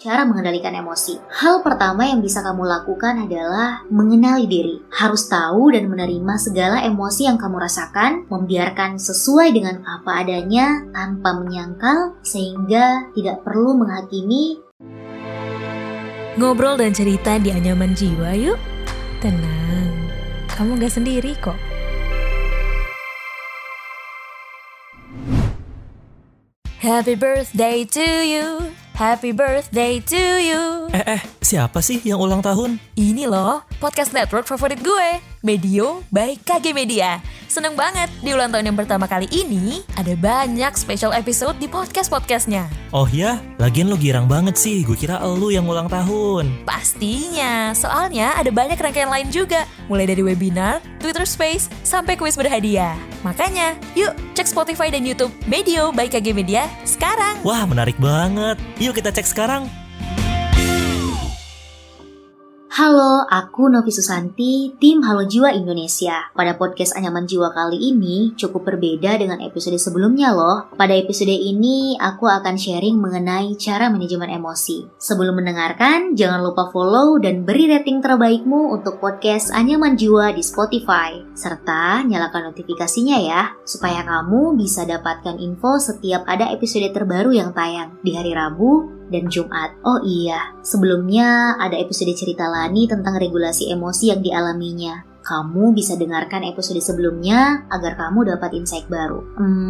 cara mengendalikan emosi. Hal pertama yang bisa kamu lakukan adalah mengenali diri. Harus tahu dan menerima segala emosi yang kamu rasakan, membiarkan sesuai dengan apa adanya tanpa menyangkal, sehingga tidak perlu menghakimi. Ngobrol dan cerita di anyaman jiwa yuk. Tenang, kamu gak sendiri kok. Happy birthday to you, happy birthday to you. Siapa sih yang ulang tahun? Ini loh, podcast network favorit gue, Medio by KG Media. Seneng banget, di ulang tahun yang pertama kali ini, ada banyak special episode di podcast-podcastnya. Oh ya, lagian lo girang banget sih, gue kira elu yang ulang tahun. Pastinya, soalnya ada banyak rangkaian lain juga, mulai dari webinar, Twitter Space, sampai kuis berhadiah. Makanya, yuk cek Spotify dan YouTube Medio by KG Media sekarang. Wah, menarik banget. Yuk kita cek sekarang. Halo, aku Novi Susanti, tim Halo Jiwa Indonesia. Pada podcast Anyaman Jiwa kali ini cukup berbeda dengan episode sebelumnya loh. Pada episode ini aku akan sharing mengenai cara manajemen emosi. Sebelum mendengarkan, jangan lupa follow dan beri rating terbaikmu untuk podcast Anyaman Jiwa di Spotify. Serta nyalakan notifikasinya ya, supaya kamu bisa dapatkan info setiap ada episode terbaru yang tayang di hari Rabu dan Jumat. Oh iya, sebelumnya ada episode cerita Lani tentang regulasi emosi yang dialaminya. Kamu bisa dengarkan episode sebelumnya agar kamu dapat insight baru.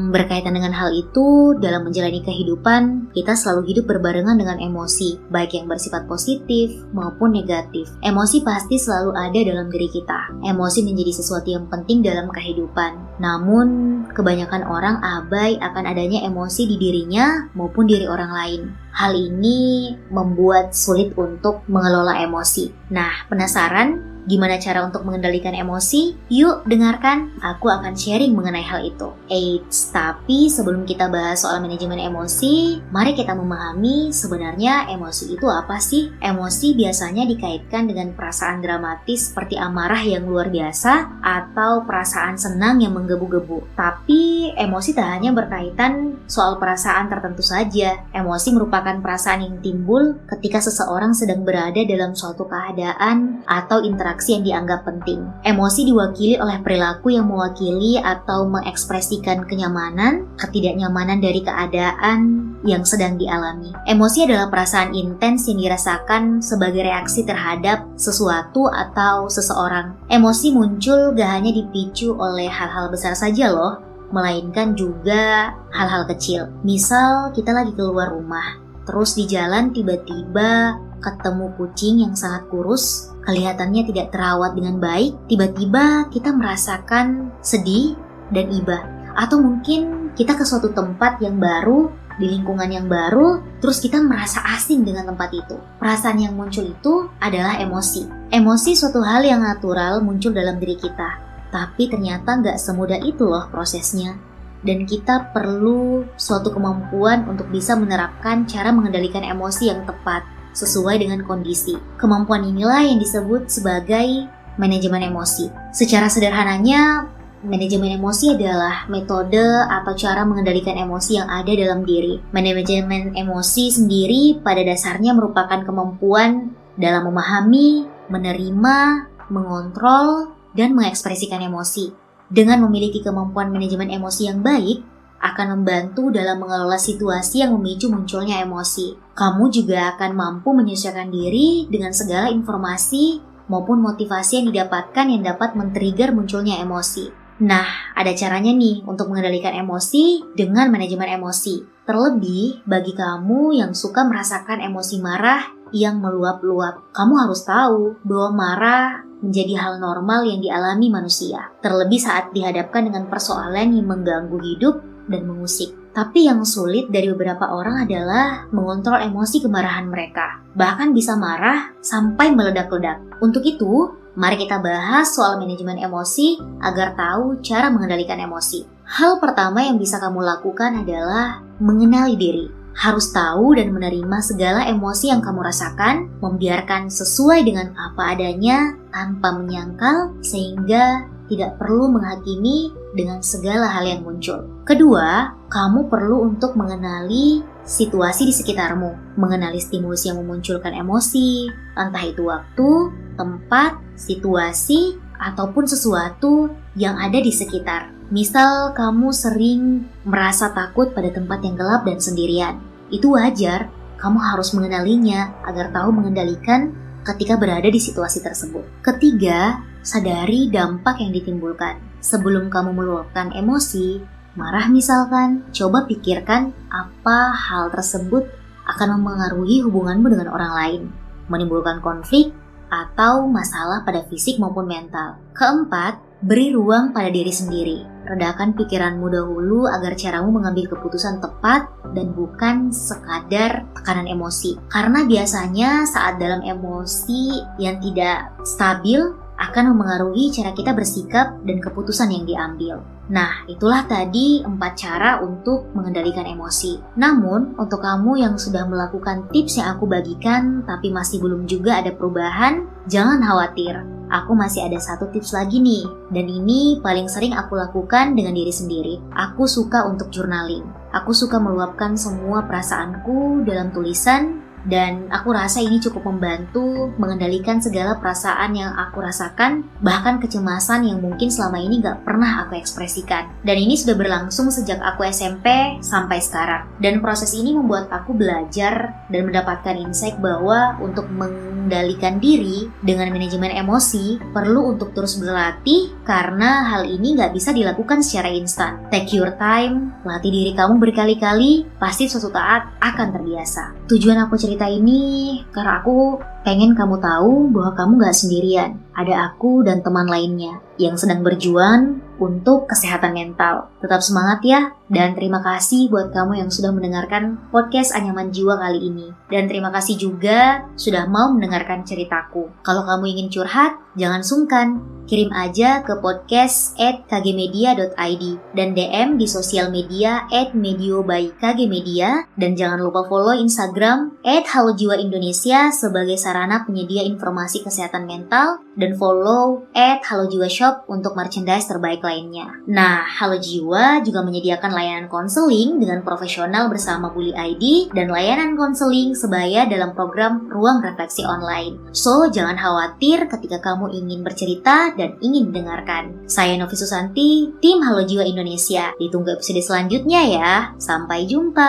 Berkaitan dengan hal itu, dalam menjalani kehidupan, kita selalu hidup berbarengan dengan emosi, baik yang bersifat positif maupun negatif. Emosi pasti selalu ada dalam diri kita. Emosi menjadi sesuatu yang penting dalam kehidupan. Namun, kebanyakan orang abai akan adanya emosi di dirinya maupun diri orang lain. Hal ini membuat sulit untuk mengelola emosi. Nah, penasaran gimana cara untuk mengendalikan emosi? Yuk dengarkan, aku akan sharing mengenai hal itu. Eits, tapi sebelum kita bahas soal manajemen emosi, mari kita memahami sebenarnya emosi itu apa sih? Emosi biasanya dikaitkan dengan perasaan dramatis seperti amarah yang luar biasa atau perasaan senang yang menggebu-gebu. Tapi emosi tak hanya berkaitan soal perasaan tertentu saja. Emosi merupakan perasaan yang timbul ketika seseorang sedang berada dalam suatu keadaan atau interaksi yang dianggap penting. Emosi diwakili oleh perilaku yang mewakili atau mengekspresikan kenyamanan, ketidaknyamanan dari keadaan yang sedang dialami. Emosi adalah perasaan intens yang dirasakan sebagai reaksi terhadap sesuatu atau seseorang. Emosi muncul gak hanya dipicu oleh hal-hal besar saja loh, melainkan juga hal-hal kecil. Misal kita lagi keluar rumah, terus di jalan tiba-tiba ketemu kucing yang sangat kurus, kelihatannya tidak terawat dengan baik, tiba-tiba kita merasakan sedih dan iba. Atau mungkin kita ke suatu tempat yang baru, di lingkungan yang baru, terus kita merasa asing dengan tempat itu. Perasaan yang muncul itu adalah emosi. Emosi suatu hal yang natural muncul dalam diri kita, tapi ternyata gak semudah itu loh prosesnya. Dan kita perlu suatu kemampuan untuk bisa menerapkan cara mengendalikan emosi yang tepat sesuai dengan kondisi. Kemampuan inilah yang disebut sebagai manajemen emosi. Secara sederhananya, manajemen emosi adalah metode atau cara mengendalikan emosi yang ada dalam diri. Manajemen emosi sendiri pada dasarnya merupakan kemampuan dalam memahami, menerima, mengontrol, dan mengekspresikan emosi. Dengan memiliki kemampuan manajemen emosi yang baik, akan membantu dalam mengelola situasi yang memicu munculnya emosi. Kamu juga akan mampu menyesuaikan diri dengan segala informasi maupun motivasi yang didapatkan yang dapat men-trigger munculnya emosi. Nah, ada caranya nih untuk mengendalikan emosi dengan manajemen emosi. Terlebih bagi kamu yang suka merasakan emosi marah yang meluap-luap. Kamu harus tahu bahwa marah menjadi hal normal yang dialami manusia. Terlebih saat dihadapkan dengan persoalan yang mengganggu hidup dan mengusik. Tapi yang sulit dari beberapa orang adalah mengontrol emosi kemarahan mereka. Bahkan bisa marah sampai meledak-ledak. Untuk itu, mari kita bahas soal manajemen emosi agar tahu cara mengendalikan emosi. Hal pertama yang bisa kamu lakukan adalah mengenali diri. Harus tahu dan menerima segala emosi yang kamu rasakan, membiarkan sesuai dengan apa adanya tanpa menyangkal sehingga tidak perlu menghakimi dengan segala hal yang muncul. Kedua, kamu perlu untuk mengenali situasi di sekitarmu, mengenali stimulus yang memunculkan emosi, entah itu waktu, tempat, situasi, ataupun sesuatu yang ada di sekitar. Misal kamu sering merasa takut pada tempat yang gelap dan sendirian. Itu wajar, kamu harus mengenalinya agar tahu mengendalikan ketika berada di situasi tersebut. Ketiga, sadari dampak yang ditimbulkan. Sebelum kamu meluapkan emosi, marah misalkan, coba pikirkan apa hal tersebut akan mempengaruhi hubunganmu dengan orang lain, menimbulkan konflik, atau masalah pada fisik maupun mental. Keempat, beri ruang pada diri sendiri. Redakan pikiranmu dahulu agar caramu mengambil keputusan tepat dan bukan sekadar tekanan emosi. Karena biasanya saat dalam emosi yang tidak stabil akan memengaruhi cara kita bersikap dan keputusan yang diambil. Nah, itulah tadi 4 cara untuk mengendalikan emosi. Namun, untuk kamu yang sudah melakukan tips yang aku bagikan tapi masih belum juga ada perubahan, jangan khawatir. Aku masih ada 1 tips lagi nih, dan ini paling sering aku lakukan dengan diri sendiri. Aku suka untuk journaling. Aku suka meluapkan semua perasaanku dalam tulisan, dan aku rasa ini cukup membantu mengendalikan segala perasaan yang aku rasakan, bahkan kecemasan yang mungkin selama ini gak pernah aku ekspresikan. Dan ini sudah berlangsung sejak aku SMP sampai sekarang. Dan proses ini membuat aku belajar dan mendapatkan insight bahwa untuk mengendalikan diri dengan manajemen emosi perlu untuk terus berlatih, karena hal ini gak bisa dilakukan secara instan. Take your time, latih diri kamu berkali-kali, pasti suatu saat akan terbiasa. Tujuan aku cerita ini karena aku pengen kamu tahu bahwa kamu gak sendirian. Ada aku dan teman lainnya yang sedang berjuang untuk kesehatan mental. Tetap semangat ya, dan terima kasih buat kamu yang sudah mendengarkan podcast Anyaman Jiwa kali ini. Dan terima kasih juga sudah mau mendengarkan ceritaku. Kalau kamu ingin curhat, jangan sungkan. Kirim aja ke podcast@kgmedia.id dan DM di sosial media @mediobyKGmedia, dan jangan lupa follow Instagram @halojiwaindonesia sebagai sarana penyedia informasi kesehatan mental, dan follow @halojiwashop untuk merchandise terbaik lainnya. Nah, Halo Jiwa juga menyediakan layanan konseling dengan profesional bersama Bully ID dan layanan konseling sebaya dalam program Ruang Refleksi Online. So, jangan khawatir ketika kamu ingin bercerita dan ingin mendengarkan. Saya Novi Susanti, tim Halo Jiwa Indonesia. Ditunggu episode selanjutnya ya. Sampai jumpa.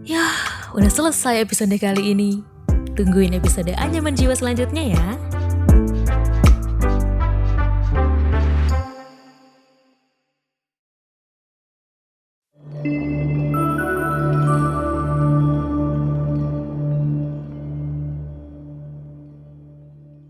Yah, udah selesai episode kali ini. Tungguin episode Anyaman Jiwa selanjutnya ya.